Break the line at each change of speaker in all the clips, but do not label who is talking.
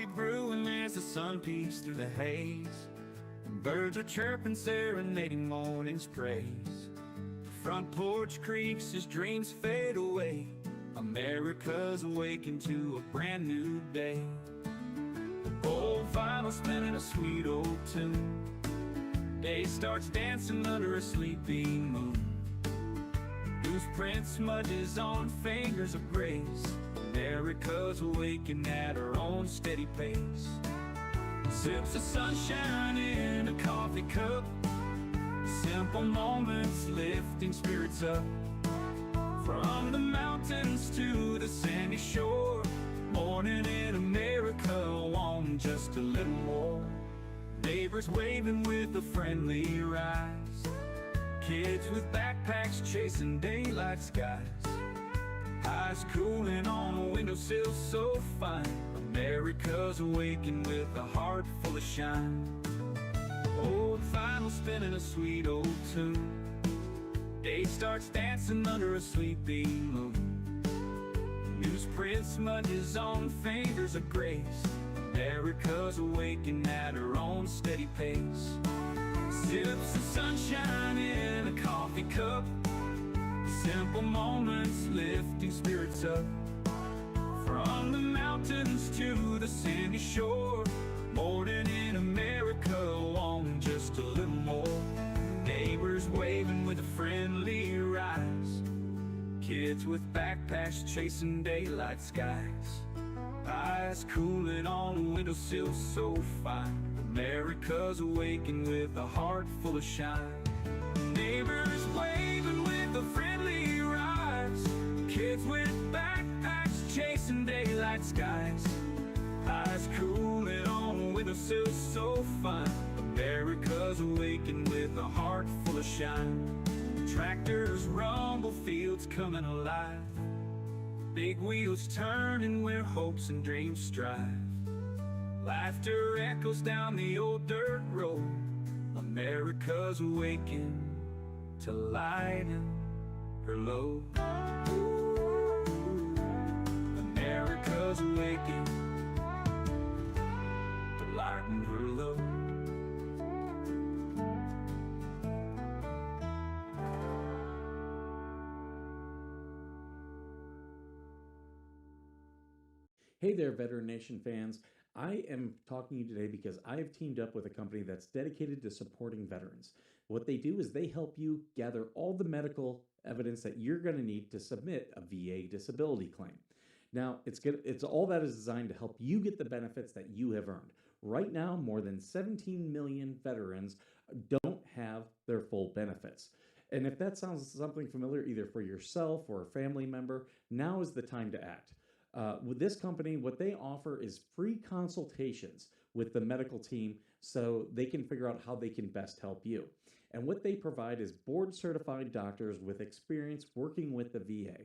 coffee brewing as the sun peeks through the haze. And birds are chirping, serenading morning's praise. Front porch creaks as dreams fade away. America's awakened to a brand new day. Old vinyl spinning a sweet old tune. Day starts dancing under a sleepy moon. Newsprint smudges on fingers of grace. America's awakened at her own steady pace. Sips of sunshine in a coffee cup. Simple moments lifting spirits up. From the mountains to the sandy shore. Morning in America, on just a little more. Neighbors waving with a friendly rise. Kids with backpacks chasing daylight skies. Eyes cooling on a windowsill so fine. America's awakened with a heart full of shine. Old vinyl spinning a sweet old tune. Day starts dancing under a sleepy moon. Newsprint smudges on fingers of grace. America's awakened at her own steady pace. Sips of sunshine in a coffee cup. Simple moments lifting spirits up. From the mountains to the sandy shore. Morning in America, on just a little more. Neighbors waving with a friendly rise. Kids with backpacks chasing daylight skies. Eyes cooling on a windowsill so fine. America's awakened with a heart full of shine. Neighbors waving with a friendly rise. Kids with backpacks chasing daylight skies. Eyes cooling on a windowsill so fine. America's awakened with a heart full of shine. Tractors rumble, fields coming alive. Big wheels turning where hopes and dreams strive. Laughter echoes down the old dirt road. America's awakened to lighten her load. America's awakened to lighten her load.
Hey there, Veteran Nation fans. I am talking to you today because I have teamed up with a company that's dedicated to supporting veterans. What they do is they help you gather all the medical evidence that you're going to need to submit a VA disability claim. Now, it's all that is designed to help you get the benefits that you have earned. Right now, more than 17 million veterans don't have their full benefits. And if that sounds something familiar, either for yourself or a family member, now is the time to act. With this company, what they offer is free consultations with the medical team so they can figure out how they can best help you. And what they provide is board-certified doctors with experience working with the VA,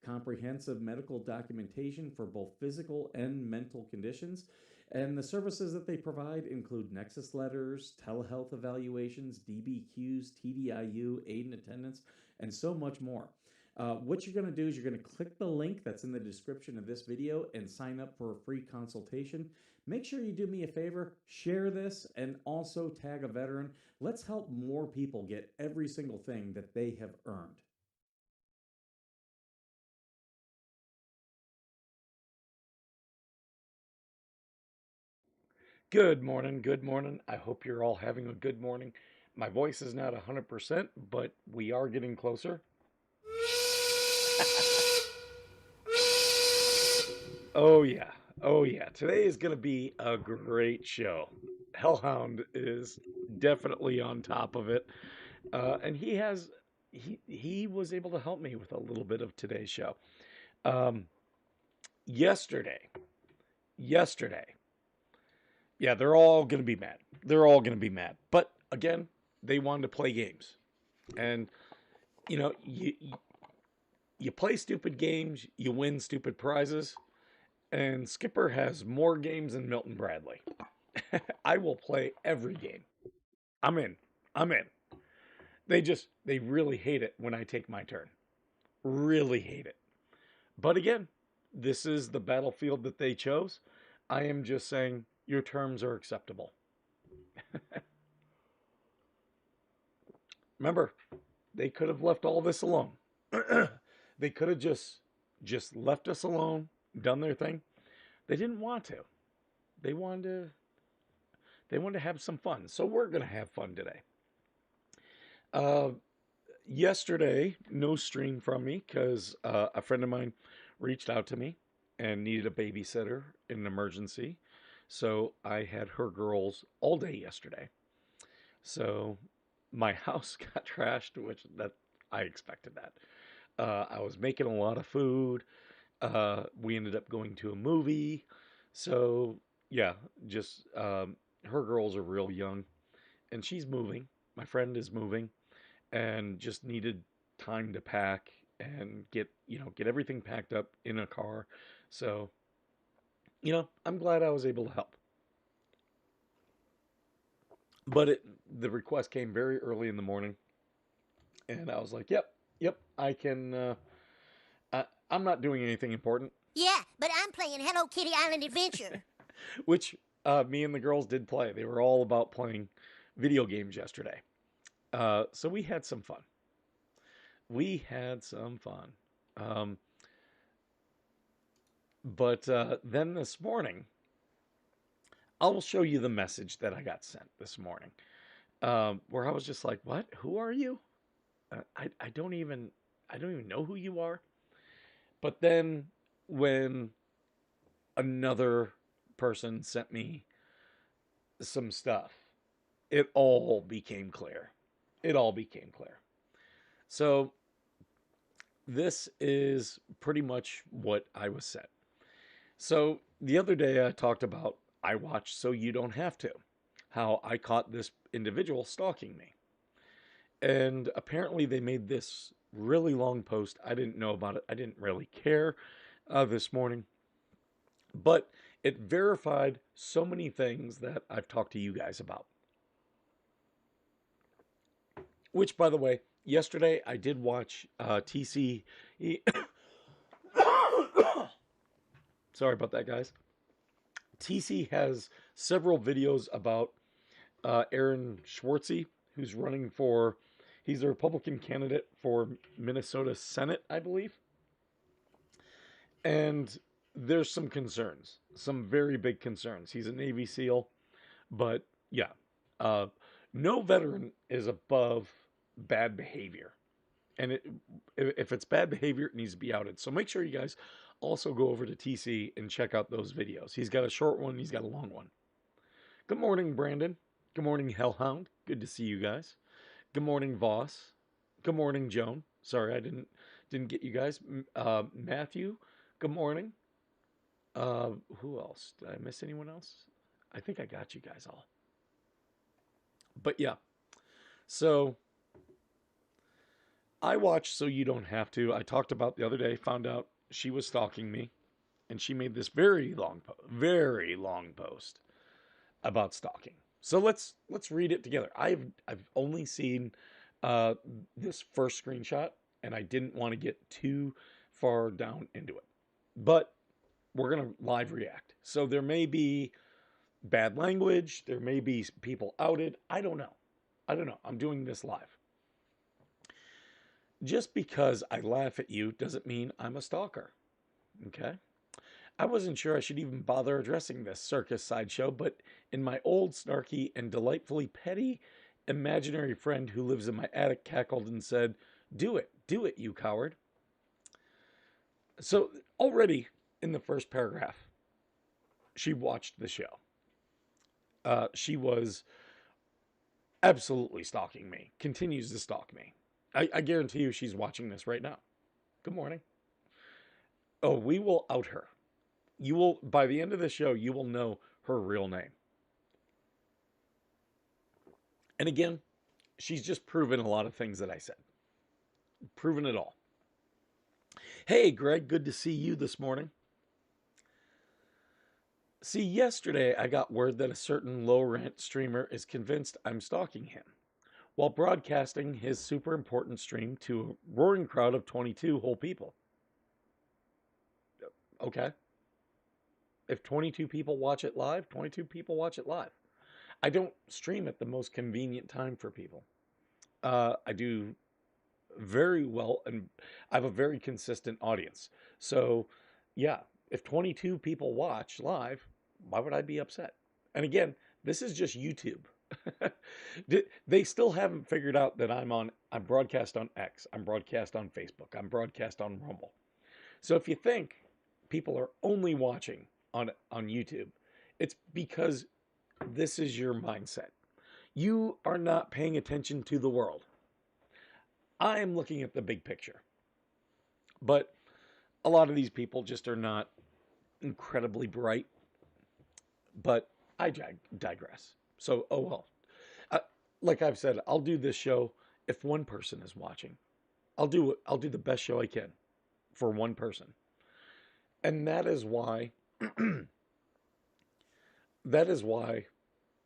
comprehensive medical documentation for both physical and mental conditions, and the services that they provide include nexus letters, telehealth evaluations, DBQs, TDIU, aid and attendance, and so much more. What you're going to do is you're going to click the link that's in the description of this video and sign up for a free consultation. Make sure you do me a favor, share this, and also tag a veteran. Let's help more people get every single thing that they have earned.
Good morning. Good morning. I hope you're all having a good morning. My voice is not 100%, but we are getting closer. Oh, yeah. Oh, yeah. Today is going to be a great show. Hellhound is definitely on top of it. And he was able to help me with a little bit of today's show. Yesterday, yeah, they're all going to be mad. They're all going to be mad. But again, they wanted to play games. And, you know, you play stupid games, you win stupid prizes. And Skipper has more games than Milton Bradley. I will play every game. I'm in. They really hate it when I take my turn. Really hate it. But again, this is the battlefield that they chose. I am just saying your terms are acceptable. Remember, they could have left all this alone. They could have just left us alone, done their thing. They didn't want to. They wanted to they wanted to have some fun. So we're going to have fun today. Uh, Yesterday, no stream from me because a friend of mine reached out to me and needed a babysitter in an emergency. So I had her girls all day yesterday. So my house got trashed, which that I expected that. I was making a lot of food. We ended up going to a movie. So yeah, just her girls are real young, and she's moving. My friend is moving, and just needed time to pack and get everything packed up in a car. So I'm glad I was able to help. But the request came very early in the morning, and I was like, yep, I can. I'm not doing anything important.
Yeah, but I'm playing Hello Kitty Island Adventure.
Which me and the girls did play. They were all about playing video games yesterday. So we had some fun. We had some fun. Um, but then this morning, I'll show you the message that I got sent this morning, where I was just like, "What? Who are you? I don't even know who you are." But then when another person sent me some stuff, it all became clear. It all became clear. So this is pretty much what I was sent. So the other day I talked about I watch so you don't have to. How I caught this individual stalking me. And apparently they made this really long post. I didn't know about it. I didn't really care this morning. But it verified so many things that I've talked to you guys about. Which, by the way, yesterday I did watch TC. Sorry about that, guys. TC has several videos about Aaron Schwartzy, who's running for. He's a Republican candidate for Minnesota Senate, I believe. And there's some concerns, some very big concerns. He's a Navy SEAL, but yeah, uh, no veteran is above bad behavior. And if it's bad behavior, it needs to be outed. So make sure you guys also go over to TC and check out those videos. He's got a short one, he's got a long one. Good morning, Brandon. Good morning, Hellhound. Good to see you guys. Good morning, Voss. Good morning, Joan. Sorry, I didn't get you guys. Matthew. Good morning. Who else? Did I miss anyone else? I think I got you guys all. But yeah. So I watched so you don't have to. I talked about the other day, found out she was stalking me, and she made this very long post about stalking. So let's read it together. I've only seen this first screenshot, and I didn't want to get too far down into it. But we're gonna live react. So there may be bad language, there may be people outed. I don't know. I'm doing this live. Just because I laugh at you doesn't mean I'm a stalker. Okay? I wasn't sure I should even bother addressing this circus sideshow, but in my old, snarky, and delightfully petty imaginary friend who lives in my attic cackled and said, do it, you coward. So already in the first paragraph, she watched the show. She was absolutely stalking me, continues to stalk me. I guarantee you she's watching this right now. Good morning. Oh, we will out her. You will, by the end of the show, you will know her real name. And again, she's just proven a lot of things that I said. Proven it all. Hey, Greg, good to see you this morning. See, yesterday I got word that a certain low rent streamer is convinced I'm stalking him while broadcasting his super important stream to a roaring crowd of 22 whole people. Okay. If 22 people watch it live, 22 people watch it live. I don't stream at the most convenient time for people. I do very well, and I have a very consistent audience. So, yeah, if 22 people watch live, why would I be upset? And again, this is just YouTube. They still haven't figured out that I'm broadcast on X, I'm broadcast on Facebook, I'm broadcast on Rumble. So if you think people are only watching on YouTube, it's because this is your mindset. You are not paying attention to the world. I am looking at the big picture. But a lot of these people just are not incredibly bright. But I digress. So, oh well. Uh, like I've said, I'll do this show if one person is watching. I'll do the best show I can for one person. And that is why that is why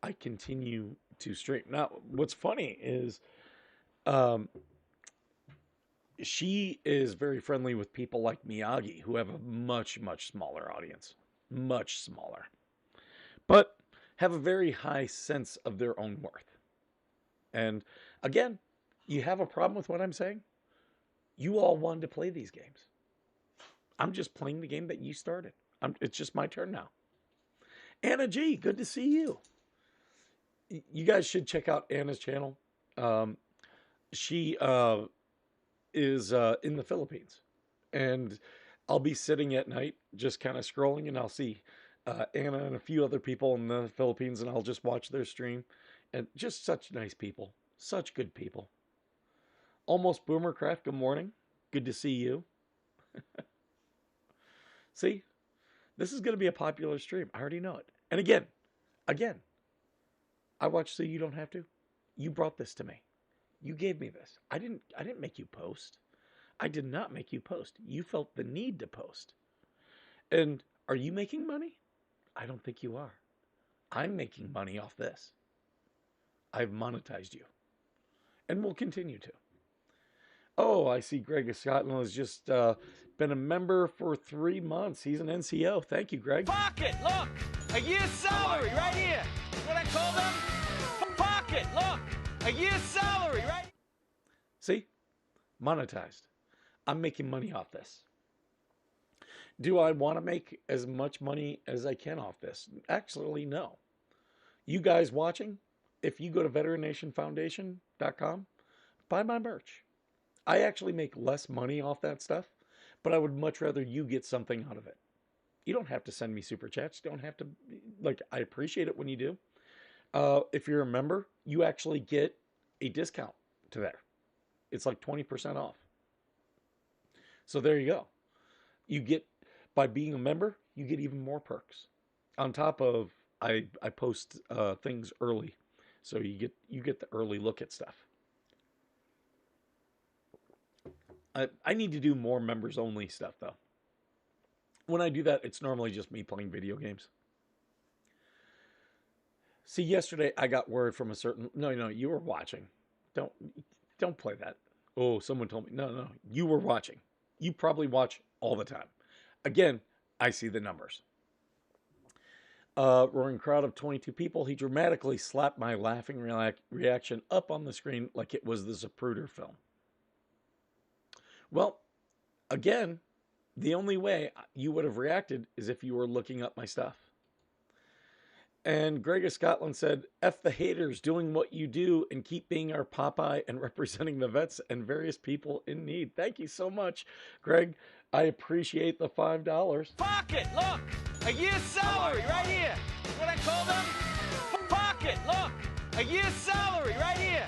I continue to stream. Now, what's funny is um, she is very friendly with people like Miyagi, who have a much, much smaller audience, much smaller, but have a very high sense of their own worth. And again, you have a problem with what I'm saying? You all wanted to play these games. I'm just playing the game that you started. It's just my turn now. Anna G, good to see you. You guys should check out Anna's channel. She is in the Philippines. And I'll be sitting at night just kind of scrolling, and I'll see Anna and a few other people in the Philippines, and I'll just watch their stream. And just such nice people. Such good people. Almost Boomercraft, good morning. Good to see you. See, this is going to be a popular stream. I already know it. And again, I watch So You Don't Have To. You brought this to me. You gave me this. I didn't make you post. I did not make you post. You felt the need to post. And are you making money? I don't think you are. I'm making money off this. I've monetized you. And will continue to. Oh, I see Greg of Scotland has just been a member for 3 months. He's an NCO. Thank you, Greg.
Pocket, look! A year's salary right here! What I call them? Pocket, look! A year's salary right.
See? Monetized. I'm making money off this. Do I want to make as much money as I can off this? Actually, no. You guys watching, if you go to veterannationfoundation.com, buy my merch. I actually make less money off that stuff, but I would much rather you get something out of it. You don't have to send me super chats. You don't have to, I appreciate it when you do. If you're a member, you actually get a discount to there. It's like 20% off. So there you go. You get, by being a member, you get even more perks. On top of, I post things early. So you get the early look at stuff. I need to do more members only stuff though. When I do that, it's normally just me playing video games. See, yesterday I got word from a certain, no, you were watching. Don't play that. Oh, someone told me. No, you were watching. You probably watch all the time. Again, I see the numbers. Roaring crowd of 22 people. He dramatically slapped my laughing reaction up on the screen like it was the Zapruder film. Well, again, the only way you would have reacted is if you were looking up my stuff. And Greg of Scotland said, F the haters, doing what you do and keep being our Popeye and representing the vets and various people in need. Thank you so much, Greg. I appreciate the $5.
Pocket, look! A year's salary right here! What I call them? Pocket, look! A year's salary right here!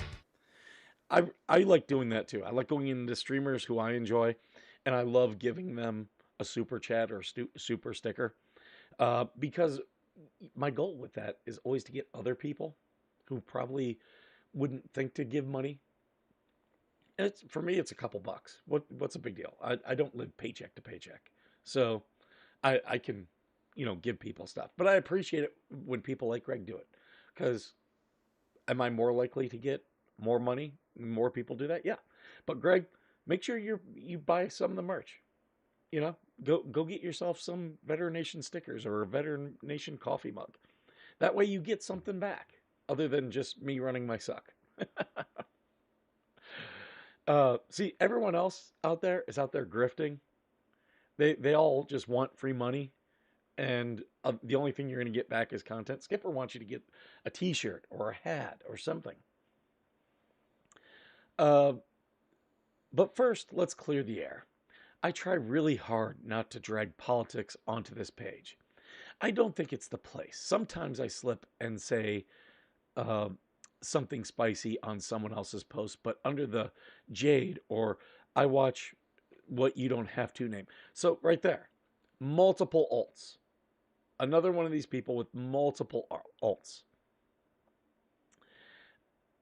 I like doing that too. I like going into streamers who I enjoy, and I love giving them a super chat or super sticker because my goal with that is always to get other people who probably wouldn't think to give money. And for me, it's a couple bucks. What's a big deal? I don't live paycheck to paycheck, so I can give people stuff. But I appreciate it when people like Greg do it, because am I more likely to get more money? More people do that? Yeah. But Greg, make sure you buy some of the merch. You know, go get yourself some Veteran Nation stickers or a Veteran Nation coffee mug. That way you get something back other than just me running my suck. See, everyone else out there is out there grifting. They all just want free money, and the only thing you're going to get back is content. Skipper wants you to get a T-shirt or a hat or something. But first, let's clear the air. I try really hard not to drag politics onto this page. I don't think it's the place. Sometimes I slip and say uh, something spicy on someone else's post, but under the Jade or I watch what you don't have to name. So right there, multiple alts. Another one of these people with multiple alts.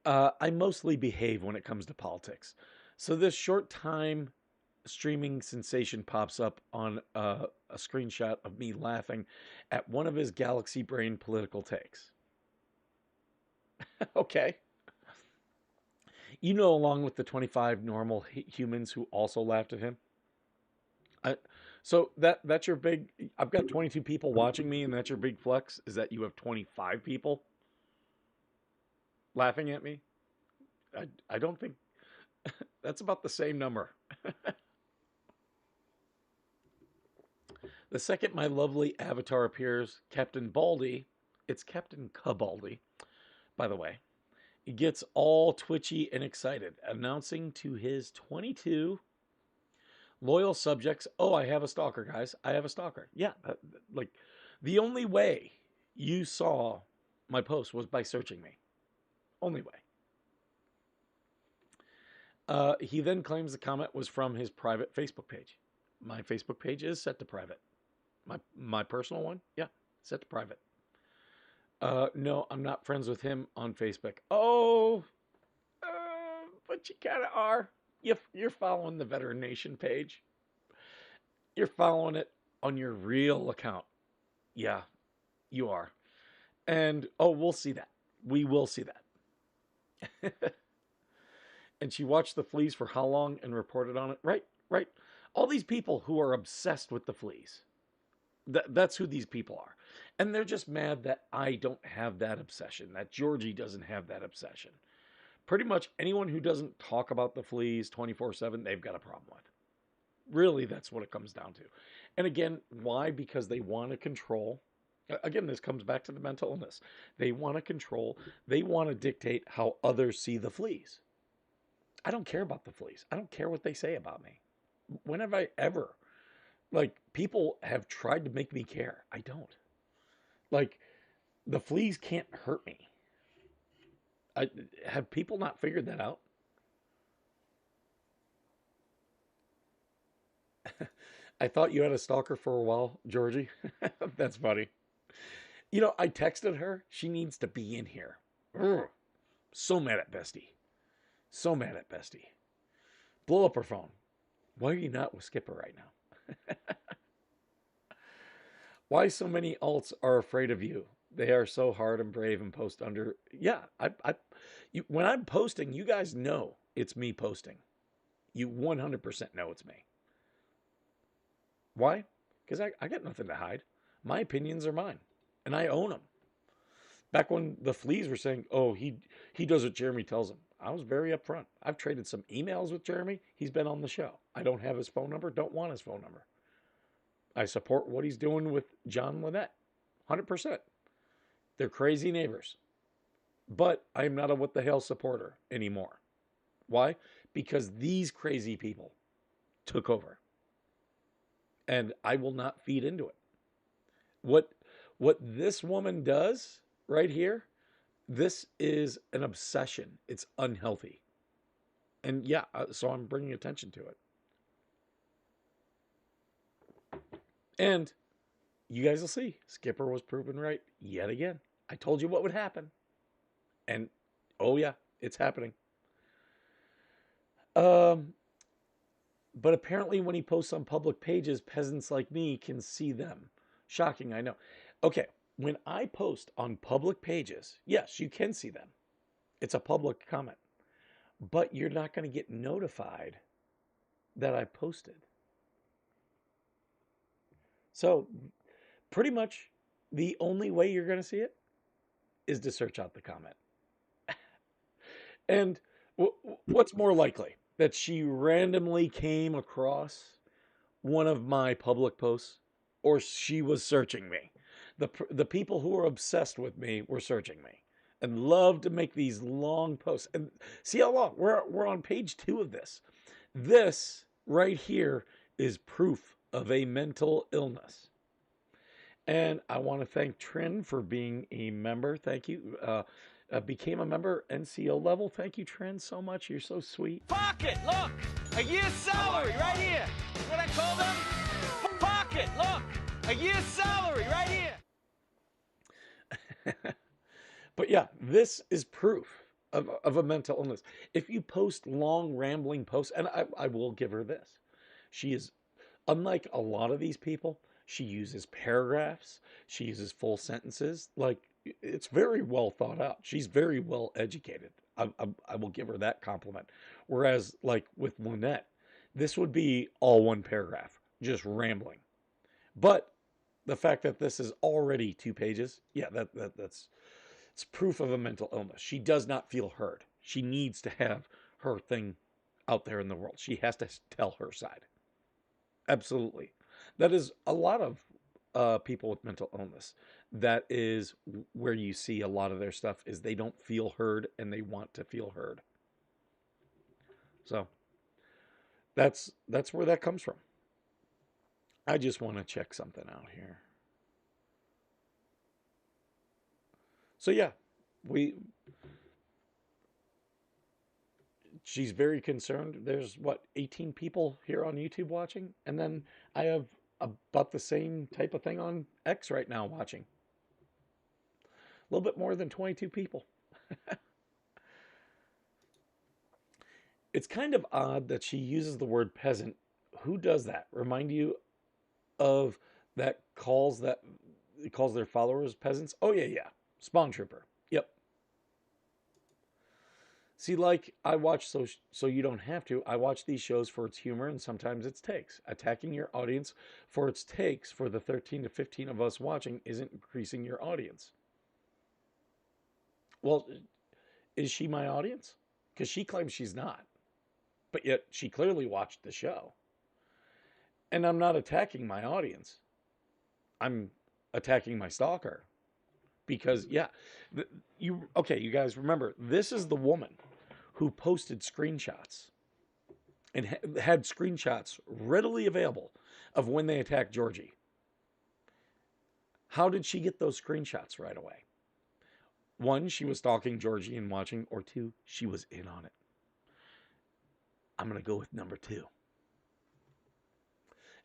I mostly behave when it comes to politics. So this short time streaming sensation pops up on a screenshot of me laughing at one of his galaxy brain political takes. Okay. You know, along with the 25 normal humans who also laughed at him. So that's your big. I've got 22 people watching me, and that's your big flex. Is that you have 25 people laughing at me? I don't think that's about the same number. The second my lovely avatar appears, Captain Baldy, it's Captain Cabaldi, by the way, he gets all twitchy and excited, announcing to his 22 loyal subjects, oh, I have a stalker, guys. I have a stalker. Yeah, like the only way you saw my post was by searching me. Only way. He then claims the comment was from his private Facebook page. My Facebook page is set to private. My personal one, yeah, set to private. No, I'm not friends with him on Facebook. Oh, but you kind of are. You're following the Veteran Nation page. You're following it on your real account. Yeah, you are. And oh, we'll see that. We will see that. And she watched the fleas for how long and reported on it? Right. All these people who are obsessed with the fleas. That's who these people are. And they're just mad that I don't have that obsession, that Georgie doesn't have that obsession. Pretty much anyone who doesn't talk about the fleas 24/7, they've got a problem with. Really, that's what it comes down to. And again, why? Because they want to control. Again, this comes back to the mental illness. They want to control. They want to dictate how others see the fleas. I don't care about the fleas. I don't care what they say about me. When have I ever? Like, people have tried to make me care. I don't. Like, the fleas can't hurt me. Have people not figured that out? I thought you had a stalker for a while, Georgie. That's funny. You know, I texted her. She needs to be in here. Ugh. So mad at Bestie. So mad at Bestie. Blow up her phone. Why are you not with Skipper right now? Why so many alts are afraid of you? They are so hard and brave and post under. Yeah, when I'm posting, you guys know it's me posting. You 100% know it's me. Why? Because I got nothing to hide. My opinions are mine, and I own them. Back when the fleas were saying, oh, he does what Jeremy tells him, I was very upfront. I've traded some emails with Jeremy. He's been on the show. I don't have his phone number, don't want his phone number. I support what he's doing with John Lynette, 100%. They're crazy neighbors. But I'm not a what the hell supporter anymore. Why? Because these crazy people took over. And I will not feed into it. What this woman does right here, this is an obsession. It's unhealthy. And yeah, so I'm bringing attention to it. And you guys will see, Skipper was proven right yet again. I told you what would happen. And oh yeah, it's happening. But apparently when he posts on public pages, peasants like me can see them. Shocking, I know. Okay, when I post on public pages, yes, you can see them. It's a public comment. But you're not going to get notified that I posted. So pretty much the only way you're going to see it is to search out the comment. And what's more likely? That she randomly came across one of my public posts, or she was searching me. The people who are obsessed with me were searching me and love to make these long posts. And see how long? We're on page 2 of this. This right here is proof of a mental illness. And I want to thank Trin for being a member. Thank you. Became a member NCO level. Thank you, Trin, so much. You're so sweet.
Pocket, look! A year's salary right here! What I call them? Pocket, look! A year's salary right here!
But yeah, this is proof of a mental illness. If you post long, rambling posts, and I will give her this. She is, unlike a lot of these people, she uses paragraphs. She uses full sentences. Like, it's very well thought out. She's very well educated. I will give her that compliment. Whereas, like with Lynette, this would be all one paragraph, just rambling. But the fact that this is already 2 pages, yeah, that's it's proof of a mental illness. She does not feel heard. She needs to have her thing out there in the world. She has to tell her side. Absolutely. That is a lot of people with mental illness. That is where you see a lot of their stuff is they don't feel heard and they want to feel heard. So that's where that comes from. I just want to check something out here. So yeah, she's very concerned. There's what, 18 people here on YouTube watching, and then I have about the same type of thing on X right now watching. A little bit more than 22 people. It's kind of odd that she uses the word peasant. Who does that? Remind you of that calls their followers peasants? Oh yeah. Spawn Trooper. Yep. See, like, I watch so you don't have to. I watch these shows for its humor and sometimes its takes. Attacking your audience for its takes for the 13 to 15 of us watching isn't increasing your audience. Well, is she my audience? Because she claims she's not. But yet she clearly watched the show. And I'm not attacking my audience. I'm attacking my stalker. Because, yeah, you guys, remember, this is the woman who posted screenshots and had screenshots readily available of when they attacked Georgie. How did she get those screenshots right away? 1, she was stalking Georgie and watching, or 2, she was in on it. I'm going to go with number 2.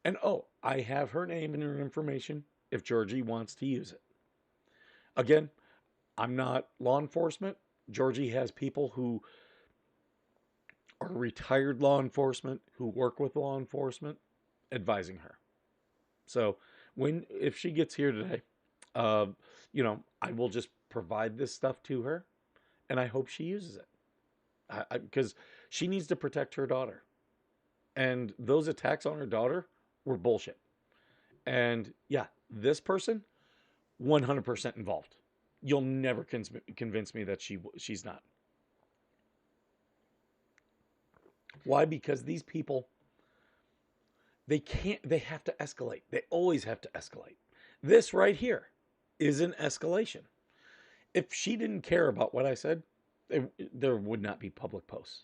And I have her name and her information if Georgie wants to use it. Again, I'm not law enforcement. Georgie has people who are retired law enforcement, who work with law enforcement, advising her. So if she gets here today, I will just provide this stuff to her, and I hope she uses it. Because she needs to protect her daughter. And those attacks on her daughter were bullshit. And yeah, this person, 100% involved. You'll never convince me that she's not. Why? Because these people, they have to escalate. They always have to escalate. This right here is an escalation. If she didn't care about what I said, there would not be public posts.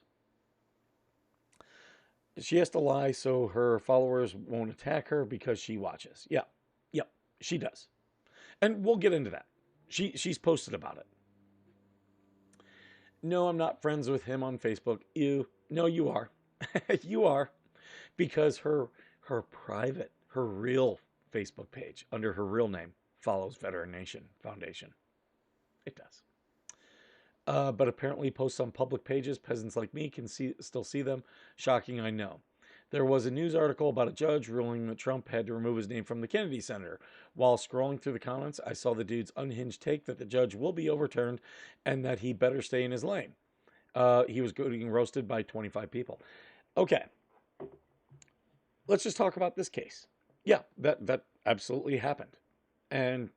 She has to lie so her followers won't attack her because she watches. Yep, she does. And we'll get into that. She's posted about it. No, I'm not friends with him on Facebook. No, you are. You are. Because her real Facebook page under her real name follows Veteran Nation Foundation. It does. But apparently posts on public pages, peasants like me can still see them. Shocking, I know. There was a news article about a judge ruling that Trump had to remove his name from the Kennedy Center. While scrolling through the comments, I saw the dude's unhinged take that the judge will be overturned and that he better stay in his lane. He was getting roasted by 25 people. Okay. Let's just talk about this case. Yeah, that absolutely happened. And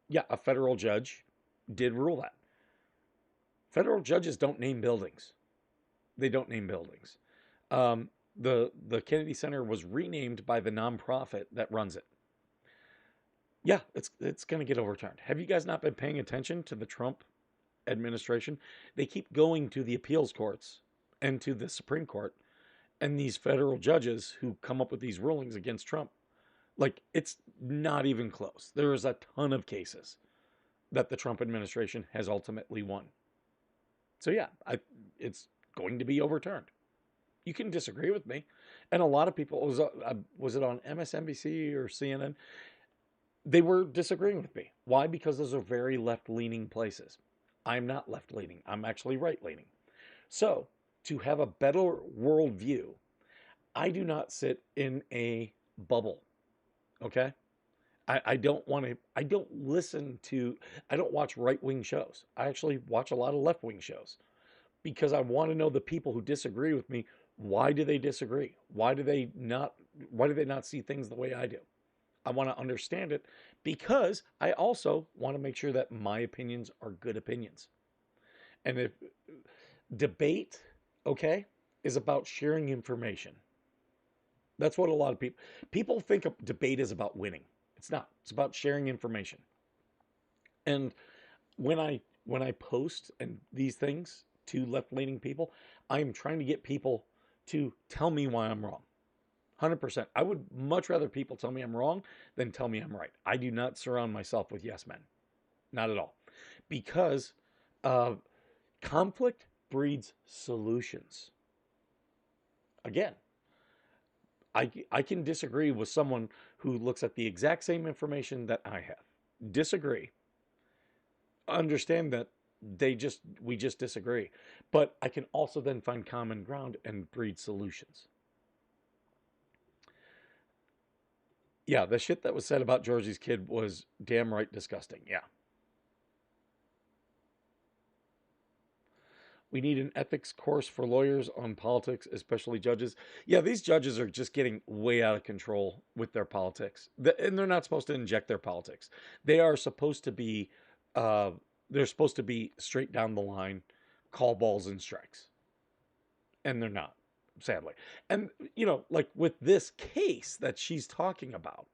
yeah, a federal judge did rule that. Federal judges don't name buildings. They don't name buildings. The Kennedy Center was renamed by the nonprofit that runs it. Yeah, it's going to get overturned. Have you guys not been paying attention to the Trump administration? They keep going to the appeals courts and to the Supreme Court, and these federal judges who come up with these rulings against Trump, like, it's not even close. There is a ton of cases that the Trump administration has ultimately won. So yeah, it's going to be overturned. You can disagree with me, and a lot of people, was it on MSNBC or CNN? They were disagreeing with me. Why? Because those are very left-leaning places. I'm not left-leaning. I'm actually right-leaning. So to have a better worldview, I do not sit in a bubble. Okay? I don't want to, I don't listen to, I don't watch right-wing shows. I actually watch a lot of left-wing shows because I want to know the people who disagree with me. Why do they disagree? Why do they not see things the way I do? I want to understand it because I also want to make sure that my opinions are good opinions. And if debate, okay, is about sharing information. That's what a lot of people think of debate is about winning. It's not. It's about sharing information. And when I post and these things to left-leaning people, I am trying to get people to tell me why I'm wrong. 100%. I would much rather people tell me I'm wrong than tell me I'm right. I do not surround myself with yes men. Not at all. Because conflict breeds solutions. Again, I can disagree with someone who looks at the exact same information that I have. Disagree. Understand that we just disagree. But I can also then find common ground and breed solutions. Yeah, the shit that was said about Georgie's kid was damn right disgusting. Yeah. We need an ethics course for lawyers on politics, especially judges. Yeah, these judges are just getting way out of control with their politics. And they're not supposed to inject their politics. They are supposed to be, they're supposed to be straight down the line, call balls and strikes. And they're not, sadly. And, like with this case that she's talking about,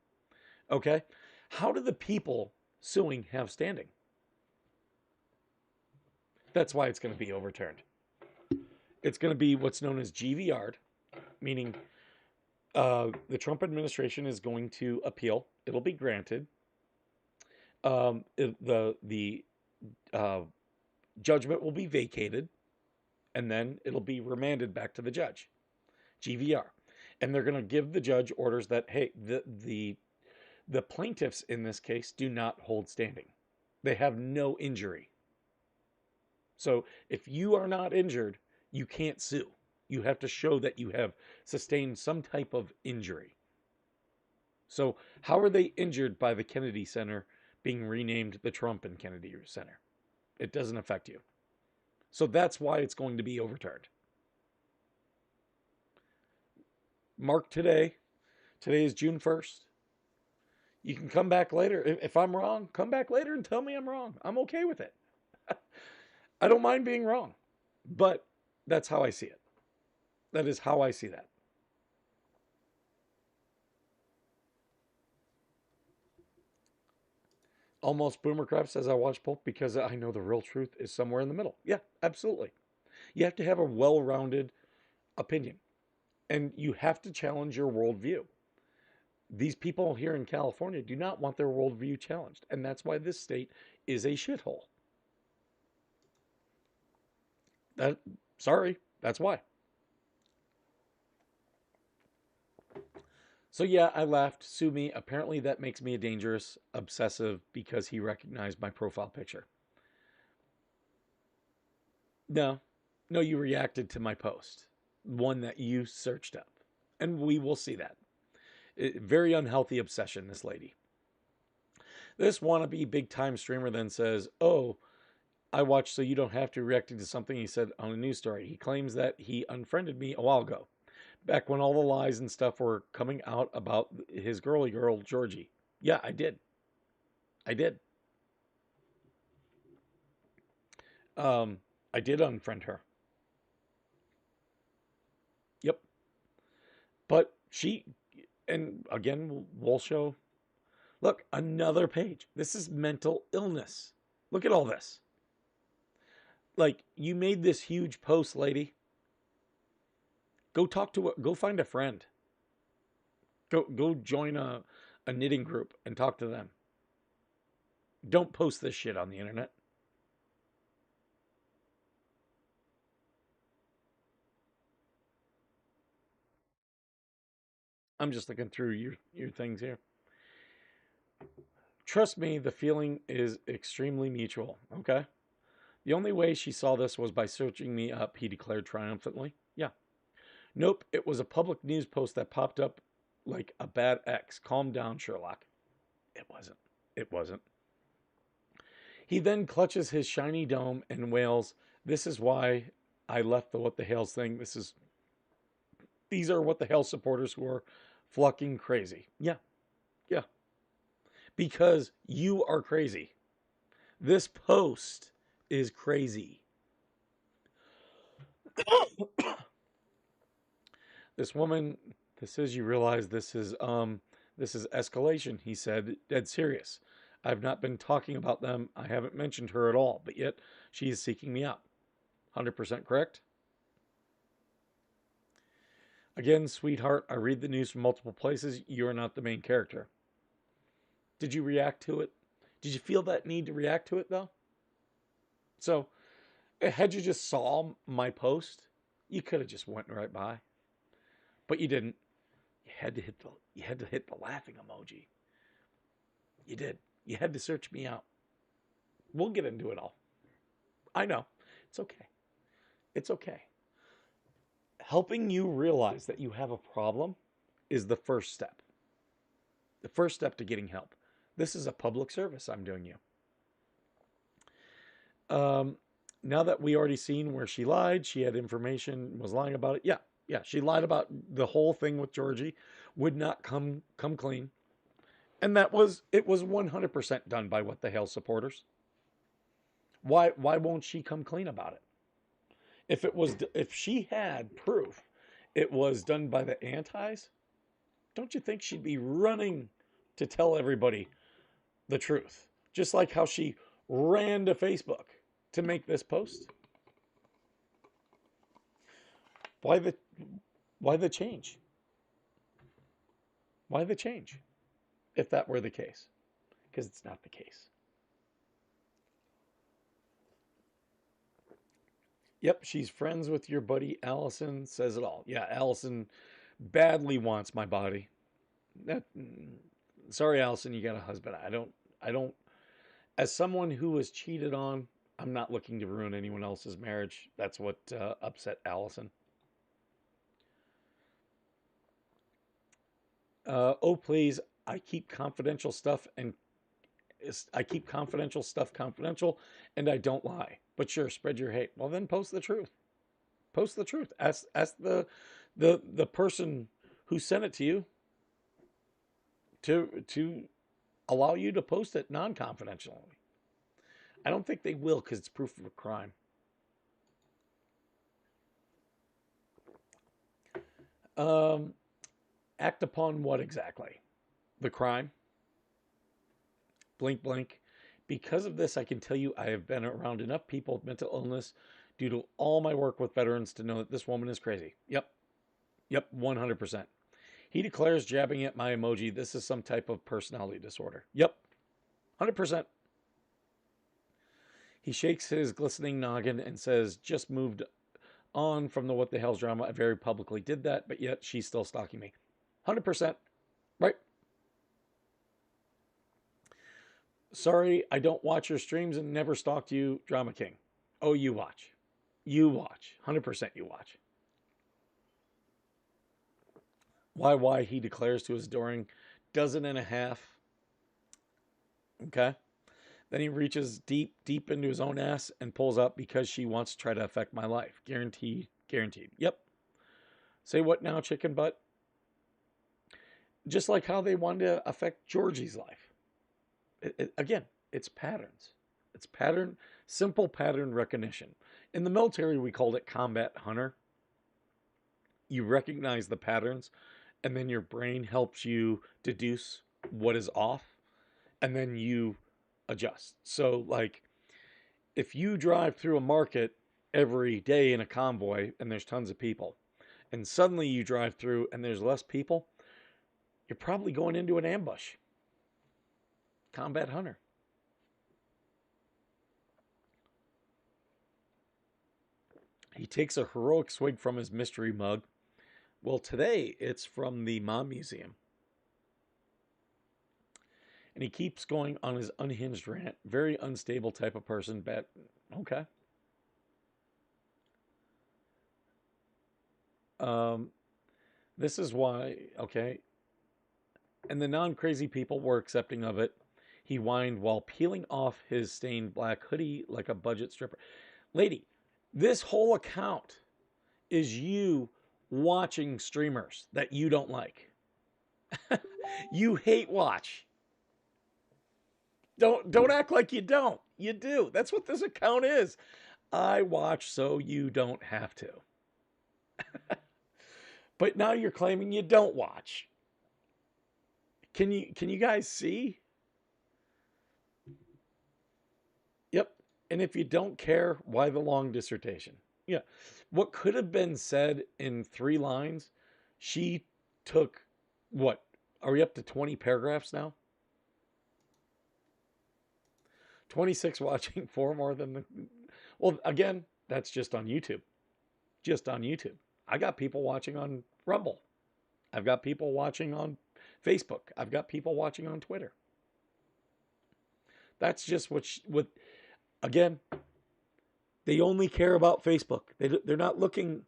okay, how do the people suing have standing? That's why it's going to be overturned. It's going to be what's known as GVR'd, meaning the Trump administration is going to appeal. It'll be granted. The judgment will be vacated, and then it'll be remanded back to the judge. GVR. And they're going to give the judge orders that, hey, the plaintiffs in this case do not hold standing. They have no injury. So if you are not injured, you can't sue. You have to show that you have sustained some type of injury. So how are they injured by the Kennedy Center being renamed the Trump and Kennedy Center? It doesn't affect you. So that's why it's going to be overturned. Mark today. Today is June 1st. You can come back later. If I'm wrong, come back later and tell me I'm wrong. I'm okay with it. I don't mind being wrong, but that's how I see it. That is how I see that. Almost Boomer Crap says, I watch both because I know the real truth is somewhere in the middle. Yeah, absolutely. You have to have a well-rounded opinion, and you have to challenge your worldview. These people here in California do not want their worldview challenged, and that's why this state is a shithole. Sorry, that's why. So yeah, I laughed. Sue me. Apparently that makes me a dangerous obsessive because he recognized my profile picture. No, you reacted to my post. One that you searched up. And we will see that. Very unhealthy obsession, this lady. This wannabe big time streamer then says, oh, I watched so you don't have to reacting to something he said on a news story. He claims that he unfriended me a while ago, back when all the lies and stuff were coming out about his girly girl, Georgie. Yeah, I did. I did. I did unfriend her. Yep. But she, and again, we'll show. Look, another page. This is mental illness. Look at all this. Like, you made this huge post, lady. Go talk to go find a friend. Go join a knitting group and talk to them. Don't post this shit on the internet. I'm just looking through your things here. Trust me, the feeling is extremely mutual, okay? The only way she saw this was by searching me up, he declared triumphantly. Yeah. Nope, it was a public news post that popped up like a bad ex. Calm down, Sherlock. It wasn't. It wasn't. He then clutches his shiny dome and wails, "This is why I left the What the Hell's thing. These are What the Hell supporters who are fucking crazy." Yeah. Yeah. Because you are crazy. This post is crazy. This woman, this is, you realize this is escalation, he said, dead serious. I've not been talking about them. I haven't mentioned her at all, but yet she is seeking me out. 100% correct. Again, sweetheart, I read the news from multiple places. You are not the main character. Did you react to it? Did you feel that need to react to it, though? So, had you just saw my post, you could have just went right by. But you didn't. You had to hit the laughing emoji. You did. You had to search me out. We'll get into it all. I know. It's okay. It's okay. Helping you realize that you have a problem is the first step. The first step to getting help. This is a public service I'm doing you. Now that we already seen where she lied, she had information, was lying about it. Yeah, she lied about the whole thing with Georgie, would not come clean. And it was 100% done by What the Hell supporters. Why won't she come clean about it? If she had proof it was done by the antis, don't you think she'd be running to tell everybody the truth? Just like how she ran to Facebook to make this post. Why the change? Why the change? If that were the case. Because it's not the case. Yep, she's friends with your buddy Allison, says it all. Yeah, Allison badly wants my body. Sorry, Allison, you got a husband. I don't, as someone who was cheated on, I'm not looking to ruin anyone else's marriage. That's what upset Allison. Oh, please, I keep confidential stuff confidential, and I don't lie. But sure, spread your hate. Well, then post the truth. Post the truth. Ask the person who sent it to you to allow you to post it non-confidentially. I don't think they will because it's proof of a crime. Act upon what exactly? The crime? Blink, blink. Because of this, I can tell you I have been around enough people with mental illness due to all my work with veterans to know that this woman is crazy. Yep, 100%. He declares, jabbing at my emoji, this is some type of personality disorder. Yep, 100%. He shakes his glistening noggin and says, just moved on from the What the Hell's drama. I very publicly did that, but yet she's still stalking me. 100%. Right? Sorry, I don't watch your streams and never stalked you, Drama King. Oh, you watch. You watch. 100% you watch. Why, he declares to his adoring dozen and a half. Okay? Then he reaches deep into his own ass and pulls up because she wants to try to affect my life. Guaranteed. Yep. Say what now, chicken butt? Just like how they wanted to affect Georgie's life. Again, it's patterns. It's simple pattern recognition. In the military, we called it combat hunter. You recognize the patterns, and then your brain helps you deduce what is off, and then you adjust. So, like, if you drive through a market every day in a convoy and there's tons of people, and suddenly you drive through and there's less people, you're probably going into an ambush. Combat hunter. He takes a heroic swig from his mystery mug. Well, today it's from the Mom Museum. And he keeps going on his unhinged rant. Very unstable type of person. But okay. This is why, okay. And the non-crazy people were accepting of it. He whined while peeling off his stained black hoodie like a budget stripper. Lady, this whole account is you watching streamers that you don't like. You hate watch. Don't act like you don't. You do. That's what this account is. I watch so you don't have to. But now you're claiming you don't watch. Can you guys see? Yep. And if you don't care, why the long dissertation? Yeah. What could have been said in 3 lines, she took, what? Are we up to 20 paragraphs now? 26 watching, 4 more than the... Well, again, that's just on YouTube. Just on YouTube. I got people watching on Rumble. I've got people watching on Facebook. I've got people watching on Twitter. That's just what again, they only care about Facebook. They're not looking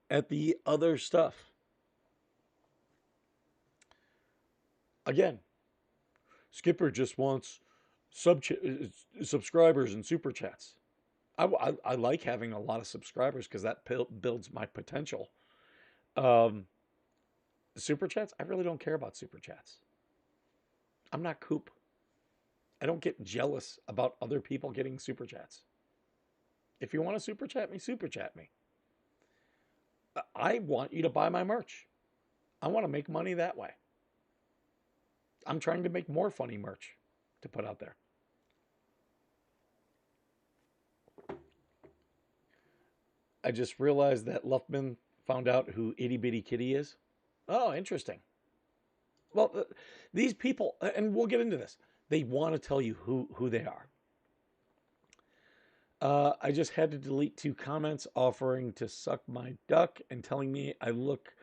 at the other stuff. Again, Skipper just wants subscribers and super chats. I like having a lot of subscribers because that builds my potential. Super chats, I really don't care about super chats. I'm not Coop. I don't get jealous about other people getting super chats. If you want to super chat me, super chat me. I want you to buy my merch. I want to make money that way. I'm trying to make more funny merch to put out there. I just realized that Luffman found out who Itty Bitty Kitty is. Oh, interesting. Well, these people, and we'll get into this, they want to tell you who they are. I just had to delete 2 comments offering to suck my duck and telling me I look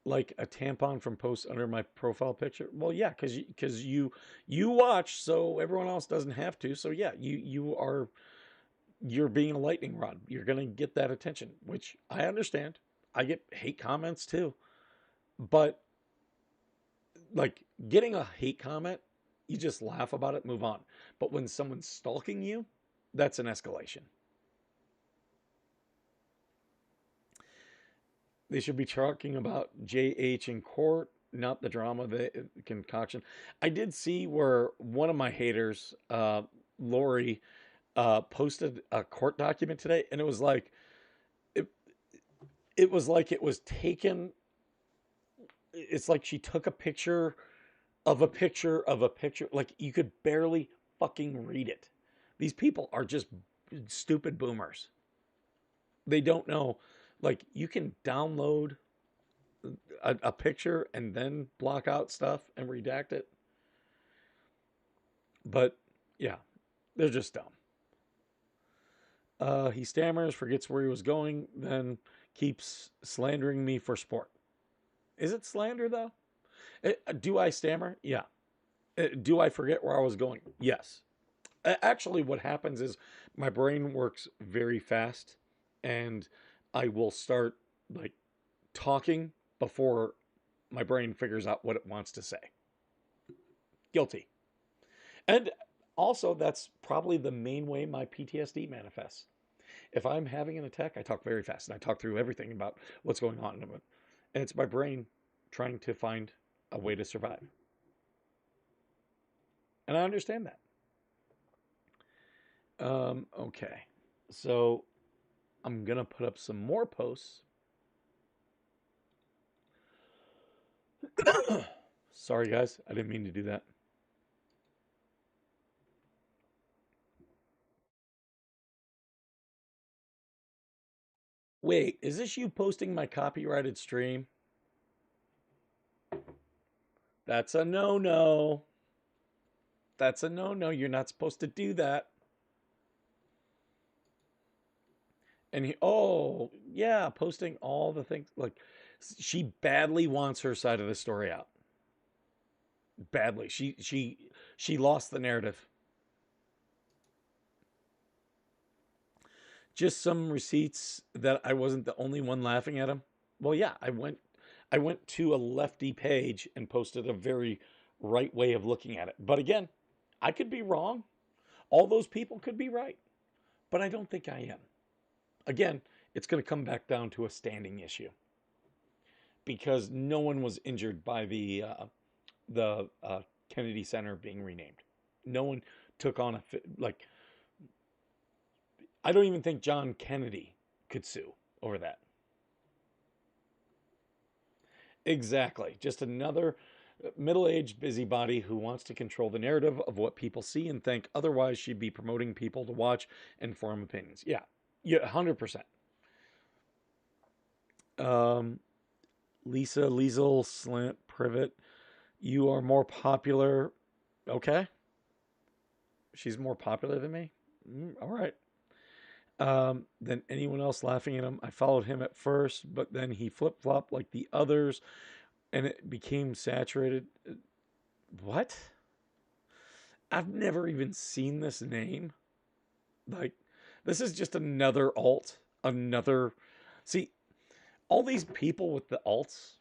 like a tampon from posts under my profile picture. Well, yeah, because you watch, so everyone else doesn't have to. So yeah, you're being a lightning rod. You're gonna get that attention, which I understand. I get hate comments too, but like getting a hate comment, you just laugh about it, move on. But when someone's stalking you, that's an escalation. They should be talking about JH in court, not the drama, the concoction. I did see where one of my haters, Lori, posted a court document today, and it was like, it was like it was taken. It's like she took a picture of a picture of a picture. Like you could barely fucking read it. These people are just stupid boomers. They don't know. Like you can download a picture and then block out stuff and redact it. But yeah, they're just dumb. He stammers, forgets where he was going, then keeps slandering me for sport. Is it slander though? Do I stammer? Yeah. Do I forget where I was going? Yes. Actually, what happens is my brain works very fast, and I will start like talking before my brain figures out what it wants to say. Guilty. And also, that's probably the main way my PTSD manifests. If I'm having an attack, I talk very fast, and I talk through everything about what's going on. And it's my brain trying to find a way to survive. And I understand that. Okay. So I'm going to put up some more posts. Sorry, guys. I didn't mean to do that. Wait, is this you posting my copyrighted stream? That's a no-no. That's a no-no. You're not supposed to do that. And oh, yeah, posting all the things. Like, she badly wants her side of the story out. Badly. She lost the narrative. Just some receipts that I wasn't the only one laughing at them. Well, yeah, I went to a lefty page and posted a very right way of looking at it. But again, I could be wrong. All those people could be right. But I don't think I am. Again, it's going to come back down to a standing issue. Because no one was injured by the Kennedy Center being renamed. No one took on I don't even think John Kennedy could sue over that. Exactly. Just another middle-aged busybody who wants to control the narrative of what people see and think. Otherwise, she'd be promoting people to watch and form opinions. Yeah, 100%. Lisa Liesel Slant Privet, you are more popular. Okay. She's more popular than me. All right. Than anyone else laughing at him. I followed him at first, but then he flip-flopped like the others and it became saturated. What? I've never even seen this name. Like, this is just another alt. See, all these people with the alts,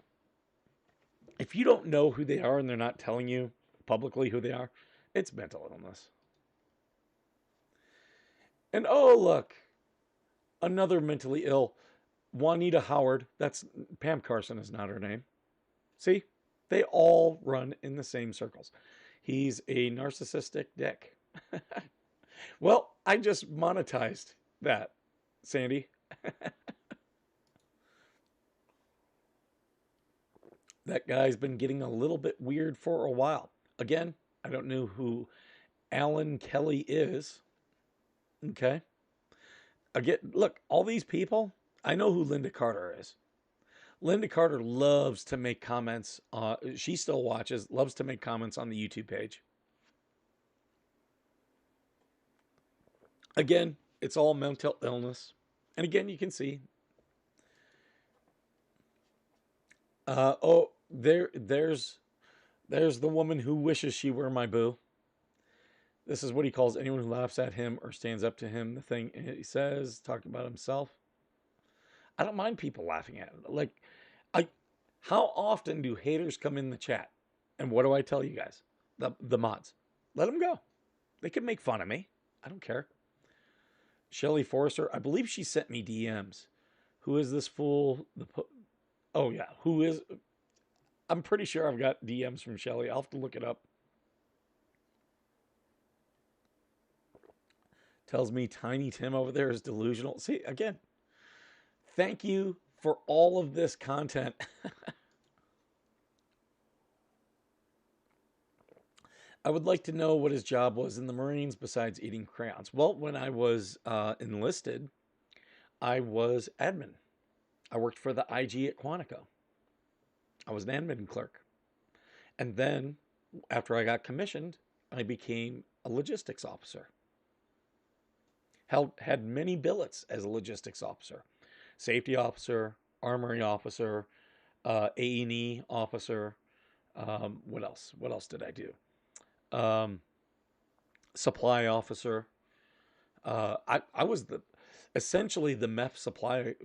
if you don't know who they are and they're not telling you publicly who they are, it's mental illness. And oh, look, another mentally ill, Juanita Howard. That's Pam Carson is not her name. See, they all run in the same circles. He's a narcissistic dick. Well, I just monetized that, Sandy. That guy's been getting a little bit weird for a while. Again, I don't know who Alan Kelly is. Okay. Again, look, all these people, I know who Linda Carter is. Linda Carter loves to make comments. She still watches, loves to make comments on the YouTube page. Again, it's all mental illness. And again, you can see. There's the woman who wishes she were my boo. This is what he calls anyone who laughs at him or stands up to him. The thing he says, talking about himself. I don't mind people laughing at him. Like, how often do haters come in the chat? And what do I tell you guys? The mods. Let them go. They can make fun of me. I don't care. Shelly Forrester, I believe she sent me DMs. Who is this fool? Oh, yeah. Who is... I'm pretty sure I've got DMs from Shelly. I'll have to look it up. Tells me Tiny Tim over there is delusional. See, again, thank you for all of this content. I would like to know what his job was in the Marines besides eating crayons. Well, when I was enlisted, I was admin. I worked for the IG at Quantico. I was an admin clerk. And then, after I got commissioned, I became a logistics officer. Had many billets as a logistics officer. Safety officer, armory officer, A&E officer. What else? What else did I do? Supply officer. I was essentially the MEF supply.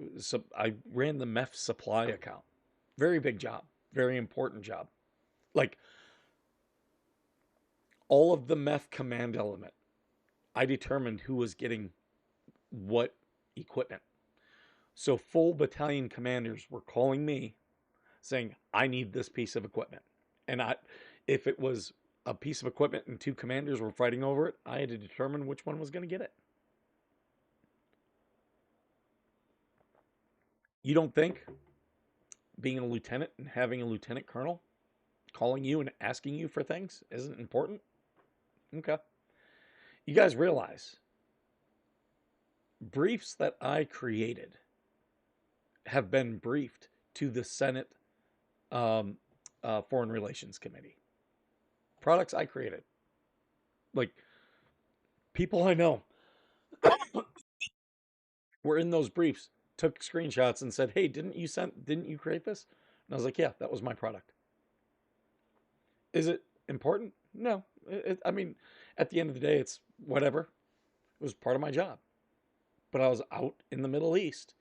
I ran the MEF supply account. Very big job. Very important job. Like, all of the MEF command element, I determined who was getting what equipment. So full battalion commanders were calling me saying, I need this piece of equipment. And if it was a piece of equipment and two commanders were fighting over it, I had to determine which one was going to get it. You don't think being a lieutenant and having a lieutenant colonel calling you and asking you for things isn't important? Okay. You guys realize briefs that I created have been briefed to the Senate Foreign Relations Committee. Products I created. Like, people I know were in those briefs, took screenshots and said, "Hey, didn't you create this?" And I was like, "Yeah, that was my product." Is it important? No. I mean, at the end of the day, it's whatever. It was part of my job. But I was out in the Middle East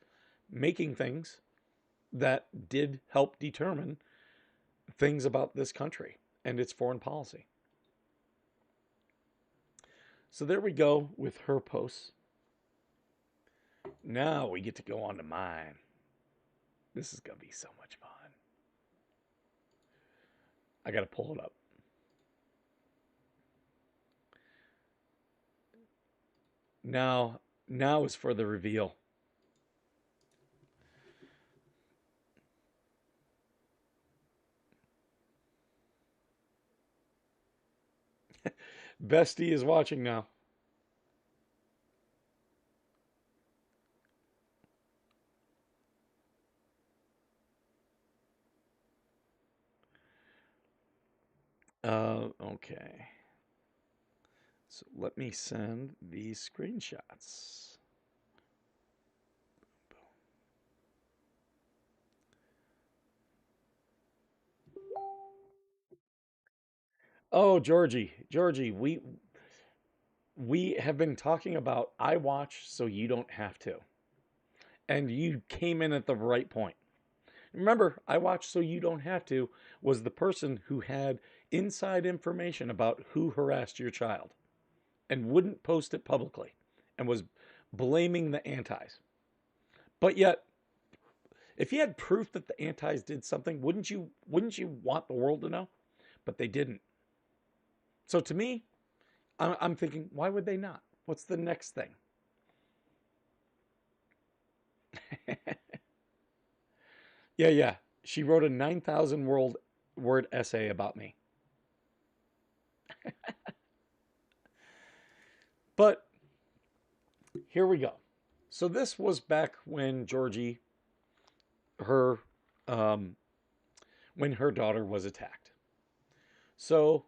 making things that did help determine things about this country and its foreign policy. So there we go with her posts. Now we get to go on to mine. This is going to be so much fun. I got to pull it up. Now is for the reveal. Bestie is watching now. Okay. So let me send these screenshots. Oh, Georgie, we have been talking about I.W.S.H.T so you don't have to. And you came in at the right point. Remember, I.W.S.H.T so you don't have to was the person who had inside information about who harassed your child and wouldn't post it publicly and was blaming the antis. But yet, if you had proof that the antis did something, wouldn't you want the world to know? But they didn't. So to me, I'm thinking, why would they not? What's the next thing? Yeah. She wrote a 9,000 word essay about me. But here we go. So this was back when Georgie, when her daughter was attacked. So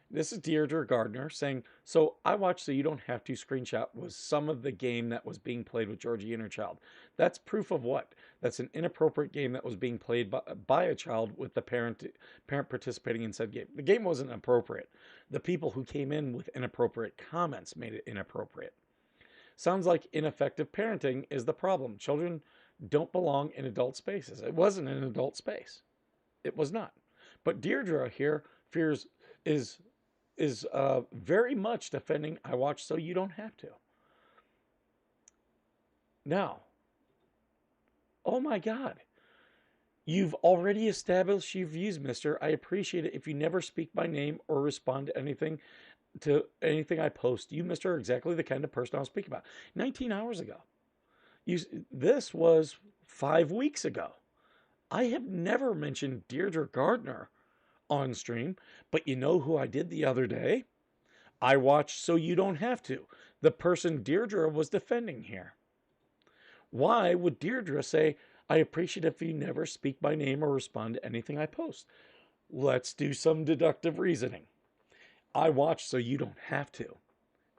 this is Deirdre Gardner saying, so I.W.S.H.T so you don't have to screenshot was some of the game that was being played with Georgie and her child. That's proof of what? That's an inappropriate game that was being played by a child with the parent participating in said game. The game wasn't appropriate. The people who came in with inappropriate comments made it inappropriate. Sounds like ineffective parenting is the problem. Children don't belong in adult spaces. It wasn't an adult space. It was not. But Deirdre here is very much defending I.W.S.H.T so you don't have to. Now, oh my God. You've already established your views, mister. I appreciate it if you never speak my name or respond to anything I post. You, mister, are exactly the kind of person I'll speak about. 19 hours ago. This was 5 weeks ago. I have never mentioned Deirdre Gardner on stream, but you know who I did the other day? I.W.S.H.T so you don't have to. The person Deirdre was defending here. Why would Deirdre say, I appreciate if you never speak my name or respond to anything I post? Let's do some deductive reasoning. I.W.S.H.T so you don't have to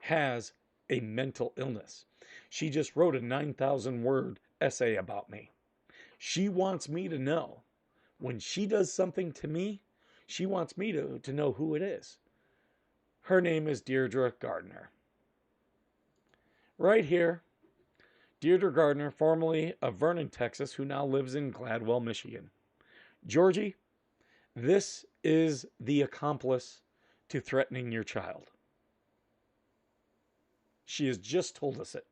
has a mental illness. She just wrote a 9,000 word essay about me. She wants me to know when she does something to me, she wants me to know who it is. Her name is Deirdre Gardner. Right here, Deirdre Gardner, formerly of Vernon, Texas, who now lives in Gladwell, Michigan. Georgie, this is the accomplice to threatening your child. She has just told us it.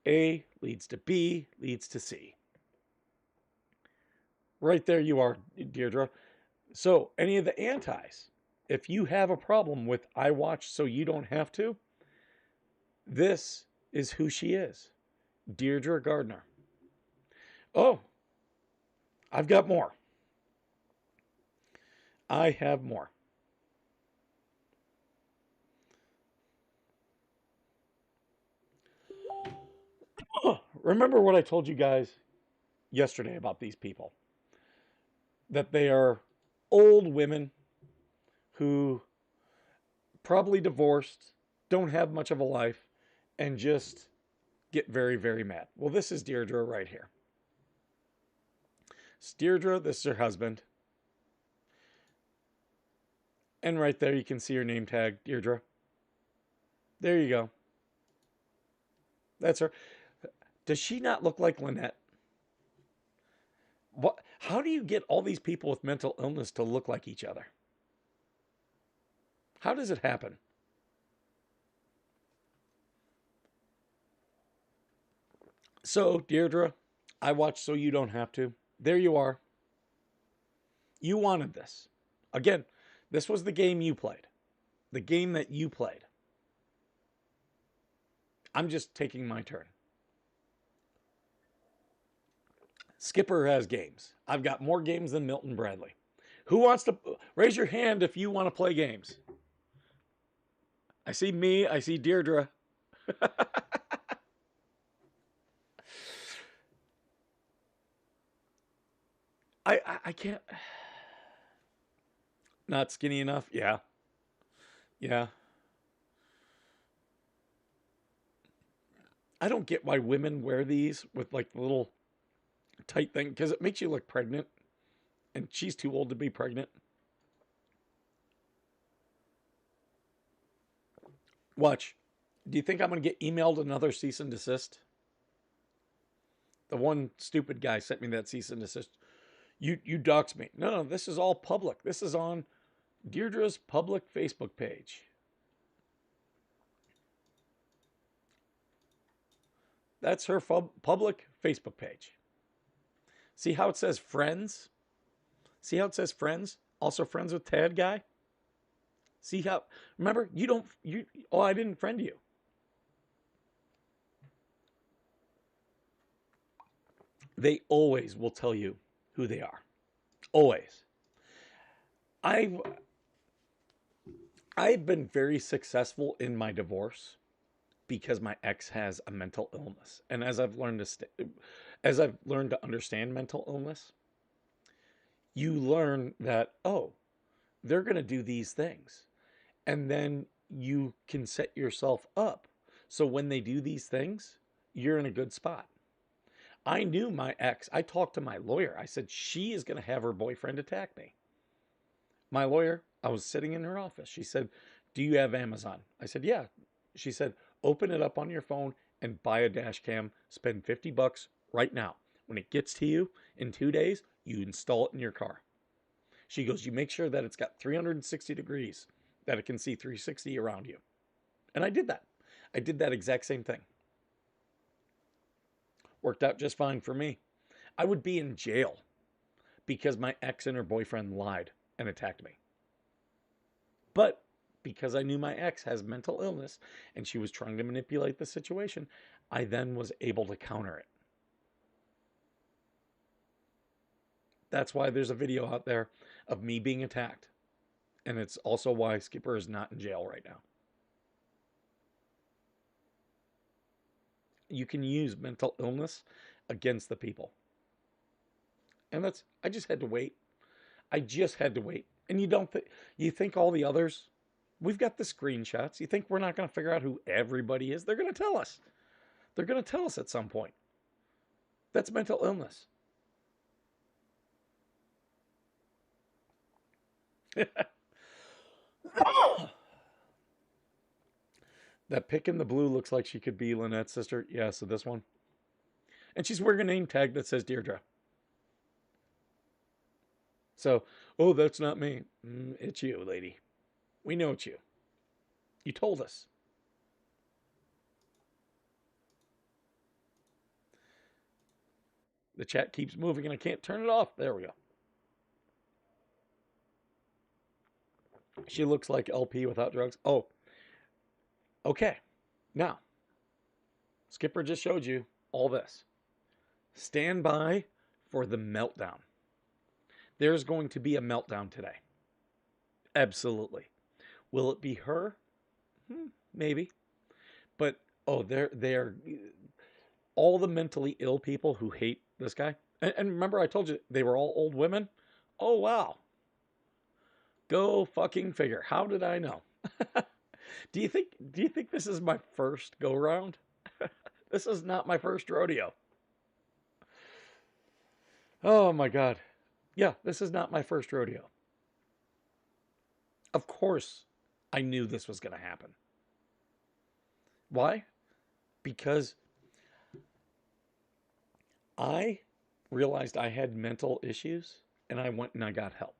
A leads to B, leads to C. Right there you are, Deirdre. So, any of the antis, if you have a problem with I watch so you don't have to, this is who she is. Deirdre Gardner. Oh, I've got more. I have more. Oh, remember what I told you guys yesterday about these people? That they are old women who probably divorced, don't have much of a life, and just get very, very mad. Well, this is Deirdre right here. It's Deirdre, this is her husband. And right there, you can see her name tag, Deirdre. There you go. That's her. Does she not look like Lynette? What? How do you get all these people with mental illness to look like each other? How does it happen? So, Deirdre, I watch so you don't have to. There you are. You wanted this. Again, this was the game you played. The game that you played. I'm just taking my turn. Skipper has games. I've got more games than Milton Bradley. Who wants to raise your hand if you want to play games? I see me. I see Deirdre. I can't. Not skinny enough. Yeah. Yeah. I don't get why women wear these with like the little tight thing because it makes you look pregnant, and she's too old to be pregnant. Watch. Do you think I'm going to get emailed another cease and desist? The one stupid guy sent me that cease and desist. You doxed me. No, this is all public. This is on Deirdre's public Facebook page. That's her public Facebook page. See how it says friends? See how it says friends? Also friends with Tad guy? See how, remember, I didn't friend you. They always will tell you who they are. Always. I've been very successful in my divorce because my ex has a mental illness. And as I've learned to understand mental illness, you learn that, oh, they're going to do these things. And then you can set yourself up. So when they do these things, you're in a good spot. I knew my ex. I talked to my lawyer. I said, she is going to have her boyfriend attack me. My lawyer, I was sitting in her office. She said, do you have Amazon? I said, yeah. She said, open it up on your phone and buy a dash cam. Spend $50 right now. When it gets to you in 2 days, you install it in your car. She goes, you make sure that it's got 360 degrees, that it can see 360 around you. And I did that. I did that exact same thing. Worked out just fine for me. I would be in jail because my ex and her boyfriend lied and attacked me. But because I knew my ex has mental illness and she was trying to manipulate the situation, I then was able to counter it. That's why there's a video out there of me being attacked. And it's also why Skipper is not in jail right now. You can use mental illness against the people. And I just had to wait. I just had to wait. And you think all the others, we've got the screenshots. You think we're not going to figure out who everybody is? They're going to tell us. They're going to tell us at some point. That's mental illness. That pick in the blue looks like she could be Lynette's sister. Yeah, so this one. And she's wearing a name tag that says Deirdre. So, oh, that's not me. It's you, lady. We know it's you. You told us. The chat keeps moving and I can't turn it off. There we go. She looks like LP without drugs. Oh, okay. Now, Skipper just showed you all this. Stand by for the meltdown. There's going to be a meltdown today. Absolutely. Will it be her? Maybe. But, oh, they're all the mentally ill people who hate this guy. And remember, I told you they were all old women? Oh, wow. Go fucking figure. How did I know? Do you think this is my first go round? This is not my first rodeo. Oh my God. Yeah, this is not my first rodeo. Of course, I knew this was going to happen. Why? Because I realized I had mental issues and I went and I got help.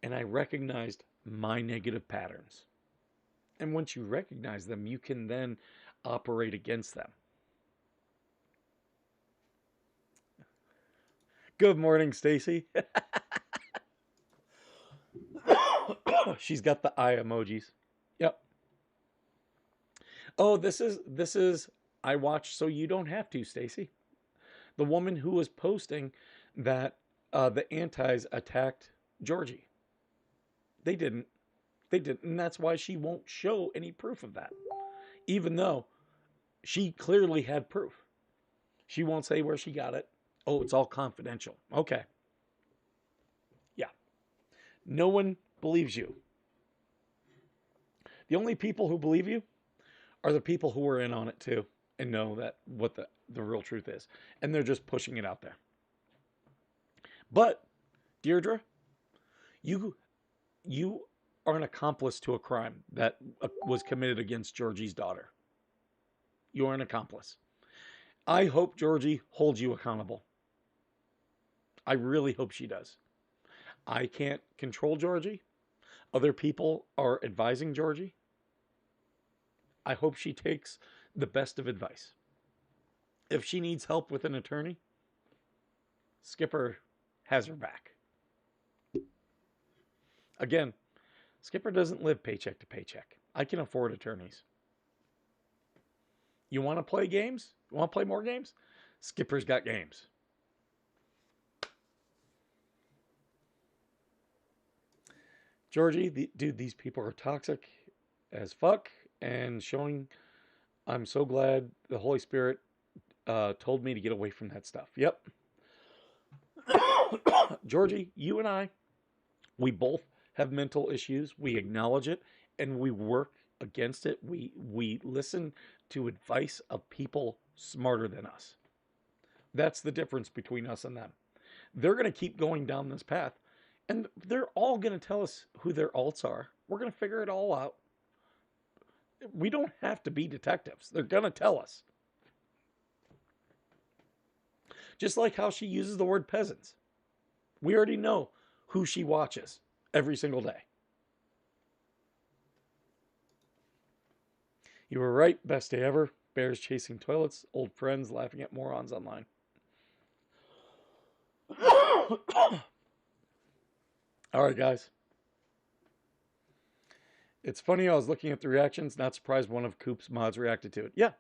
And I recognized my negative patterns. And once you recognize them, you can then operate against them. Good morning, Stacy. She's got the eye emojis. Yep. Oh, this is I watch so you don't have to, Stacy. The woman who was posting that the antis attacked Georgie. They didn't. They didn't, and that's why she won't show any proof of that. Even though she clearly had proof. She won't say where she got it. Oh, it's all confidential. Okay. Yeah. No one believes you. The only people who believe you are the people who are in on it too and know that what the real truth is. And they're just pushing it out there. But, Deirdre, you are an accomplice to a crime that was committed against Georgie's daughter. You are an accomplice. I hope Georgie holds you accountable. I really hope she does. I can't control Georgie. Other people are advising Georgie. I hope she takes the best of advice. If she needs help with an attorney, Skipper has her back. Again, Skipper doesn't live paycheck to paycheck. I can afford attorneys. You want to play games? You want to play more games? Skipper's got games. Georgie, dude, these people are toxic as fuck and showing. I'm so glad the Holy Spirit told me to get away from that stuff. Yep. Georgie, you and I, we both have mental issues. We acknowledge it and we work against it. We listen to advice of people smarter than us. That's the difference between us and them. They're going to keep going down this path and they're all going to tell us who their alts are. We're going to figure it all out. We don't have to be detectives. They're going to tell us. Just like how she uses the word peasants. We already know who she watches every single day. You were right. Best day ever. Bears chasing toilets. Old friends laughing at morons online. All right, guys. It's funny. I was looking at the reactions. Not surprised one of Coop's mods reacted to it. Yeah.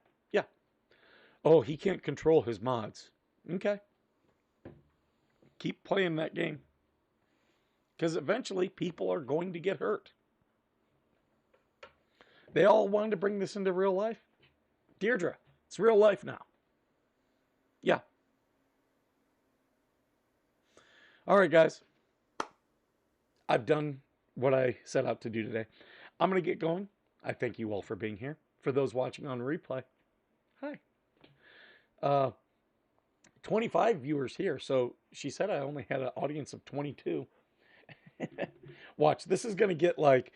Oh, he can't control his mods. Okay. Keep playing that game. Because eventually people are going to get hurt. They all wanted to bring this into real life. Deirdre, it's real life now. Yeah. All right, guys. I've done what I set out to do today. I'm going to get going. I thank you all for being here. For those watching on replay, hi. 25 viewers here. So she said I only had an audience of 22. Watch, this is going to get like,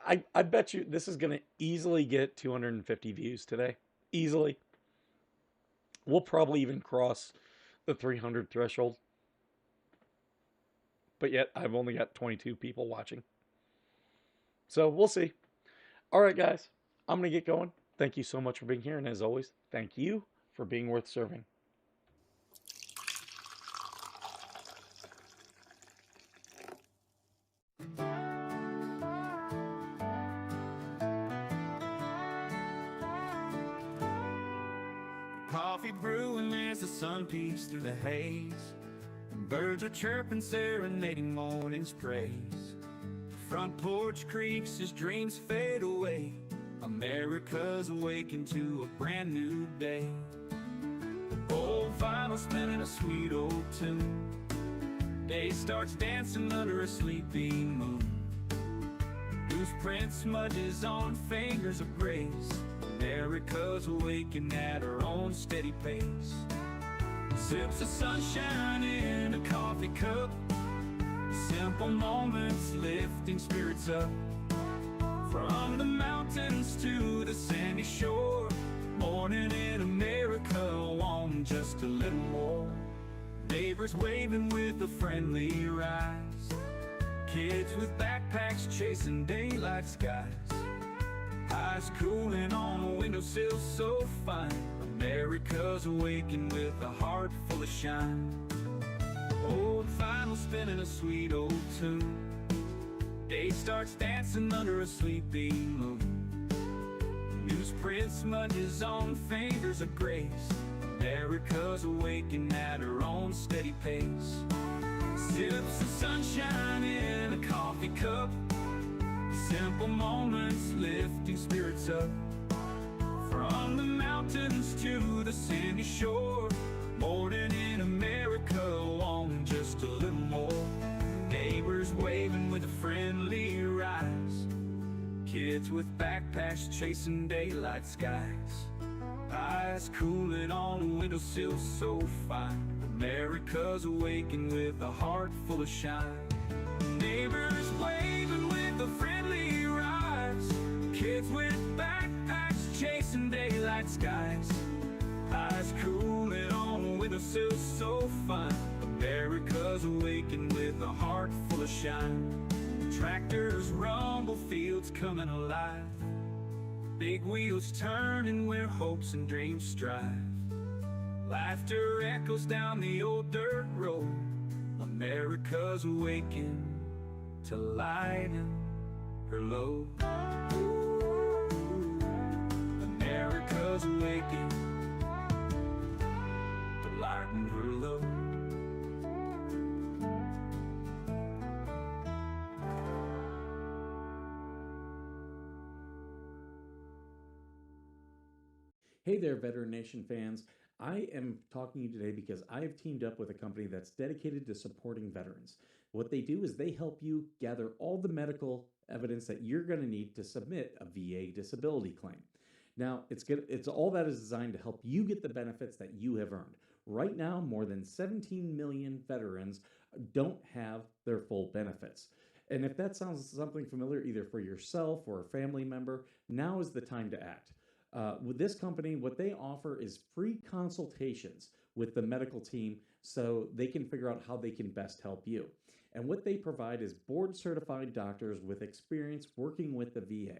I bet you this is going to easily get 250 views today. Easily. We'll probably even cross the 300 threshold. But yet I've only got 22 people watching. So we'll see. All right, guys, I'm going to get going. Thank you so much for being here. And as always, thank you for being worth serving.
coffee brewing as the sun peeks through the haze. And birds are chirping, serenading morning's praise. Front porch creaks as dreams fade away. America's awakened to a brand new day. Old vinyl spinning a sweet old tune. Day starts dancing under a sleepy moon. Loose print smudges on fingers of grace. America's awakened at her own steady pace. Sips of sunshine in a coffee cup. Simple moments lifting spirits up. From the mountains to the sandy shore. Morning in America, want just a little more. Neighbors waving with a friendly rise. Kids with backpacks chasing daylight skies. Eyes cooling on a windowsill so fine. America's awakened with a heart full of shine. Old vinyl spinning a sweet old tune. Day starts dancing under a sleepy moon. Newsprint smudges on fingers of grace. America's awakened at her own steady pace. Sips of sunshine in a coffee cup. Simple moments lifting spirits up. From the mountains to the sandy shore. Morning in America, wanting just a little more. Neighbors waving with a friendly rise. Kids with backpacks chasing daylight skies. Eyes cooling on a windowsill so fine. America's awakened with a heart full of shine. Neighbors waving with a friendly rise. Kids with backpacks chasing daylight skies. Eyes cooling on a windowsill so fine. America's awakened with a heart full of shine. Tractors rumble, fields coming alive. Big wheels turning where hopes and dreams strive. Laughter echoes down the old dirt road. America's awakened to lighten her load. America's awakened to lighten her load.
Hey there, Veteran Nation fans. I am talking to you today because I have teamed up with a company that's dedicated to supporting veterans. What they do is they help you gather all the medical evidence that you're going to need to submit a VA disability claim. Now, it's all that is designed to help you get the benefits that you have earned. Right now, more than 17 million veterans don't have their full benefits. And if that sounds something familiar, either for yourself or a family member, now is the time to act. With this company, what they offer is free consultations with the medical team so they can figure out how they can best help you. And what they provide is board-certified doctors with experience working with the VA,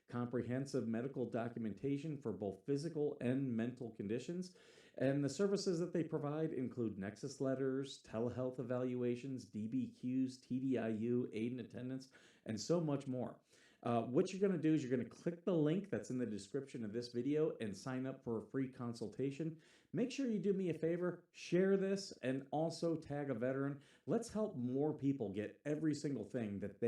comprehensive medical documentation for both physical and mental conditions, and the services that they provide include nexus letters, telehealth evaluations, DBQs, TDIU, aid and attendance, and so much more. What you're going to do is you're going to click the link that's in the description of this video and sign up for a free consultation. Make sure you do me a favor, share this, and also tag a veteran. Let's help more people get every single thing that they